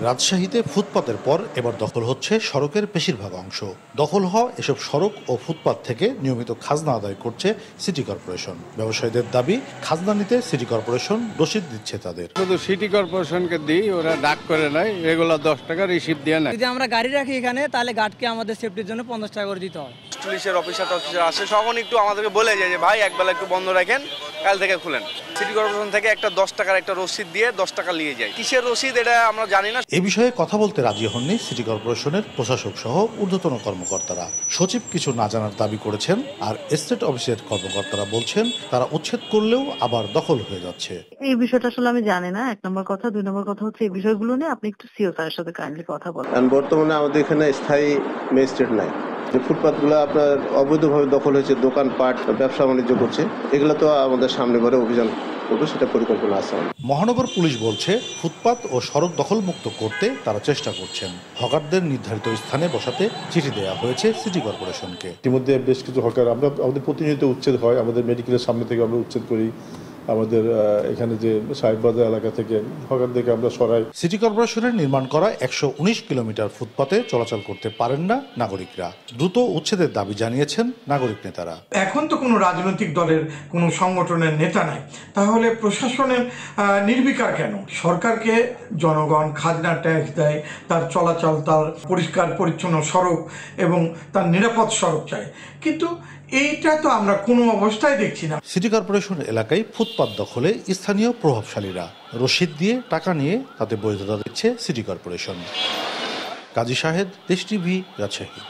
রাজশাহীতে ফুটপাতের পর এবার দখল হচ্ছে সড়কের বেশিরভাগ অংশ। দখল হওয়া এসব সড়ক ও ফুটপাত থেকে নিয়মিত খাজনা আদায় করছে সিটি কর্পোরেশন। ব্যবসায়ীদের দাবি, খাজনা নিতে সিটি কর্পোরেশন রসিদ দিচ্ছে তাদের। শুধু সিটি কর্পোরেশনকে দিই, ওরা ডাক করে নেয়, রেগুলার 10 টাকা রিসিভ দিয়ে নেয়। যদি আমরা গাড়ি রাখি এখানে, তাহলে গার্ডকে আমাদের সেফটির জন্য 50 টাকা করে দিতে হয়। পুলিশের অফিসার আসে, তখন একটু আমাদেরকে বলে যায় যে ভাই একবেলা একটু বন্ধ রাখেন, কাল থেকে খুলেন। সিটি কর্পোরেশন থেকে একটা 10 টাকার একটা রসিদ দিয়ে 10 টাকা নিয়ে যায়। কিসের রসিদ এটা আমরা জানি না। এ বিষয়ে কথা বলতে রাজি হননি সিটি কর্পোরেশনের প্রশাসক সহ ঊর্ধ্বতন কর্মকর্তারা। সচিব কিছু না জানার দাবি করেছেন, আর এস্টেট অফিসের কর্মকর্তারা বলছেন তারা উচ্ছেদ করলেও আবার দখল হয়ে যাচ্ছে। এই বিষয়টা আসলে আমি জানি না, 1 নম্বর কথা। 2 নম্বর কথা হচ্ছে এই বিষয়গুলো নিয়ে আপনি একটু সিও স্যারের সাথে কাইন্ডলি কথা বলেন। বর্তমানে আমাদের এখানে স্থায়ী ম্যাজিস্ট্রেট নাই। যে ফুটপাতগুলো আপনার অবৈধভাবে দখল হয়েছে, দোকানপাট ব্যবসা বাণিজ্য করছে, এগুলো তো আমাদের সামনে ঘরে অভিযান করবো, সেটা পরিকল্পনা আছে। মহানগর পুলিশ বলছে ফুটপাত ও সড়ক দখলমুক্ত করতে তারা চেষ্টা করছেন। হকারদের নির্ধারিত স্থানে বসাতে চিঠি দেওয়া হয়েছে সিটি কর্পোরেশনকে। ইতিমধ্যে বেশ কিছু হকার আমাদের প্রতিনিয়ত উচ্ছেদ হয়, আমাদের মেডিকেলের সামনে থেকে আমরা উচ্ছেদ করি। আমাদের এখানে যে সাহেববাজার এলাকা থেকে হকারদেরকে আমরা সরাই। সিটি কর্পোরেশনের নির্মাণ করা 119 কিলোমিটার ফুটপাতে চলাচল করতে পারেন না নাগরিকরা। দ্রুত উচ্ছেদের দাবি জানিয়েছেন নাগরিক নেতারা। এখন তো কোনো রাজনৈতিক দলের কোনো সংগঠনের নেতা নাই, তাহলে প্রশাসনের নির্বিকার কেন? সরকারকে জনগণ খাজনা ট্যাক্স দেয়, তার চলাচল, তার পরিষ্কার পরিচ্ছন্ন সড়ক এবং তার নিরাপদ সড়ক চাই, কিন্তু এইটা তো আমরা কোনো অবস্থায় দেখছি না। সিটি কর্পোরেশন এলাকায় ফুটপাত দখলে স্থানীয় প্রভাবশালীরা রসিদ দিয়ে টাকা নিয়ে তাতে বৈধতা দিচ্ছে সিটি কর্পোরেশন। কাজী শাহেদ, দেশ টিভি, রাজশাহী।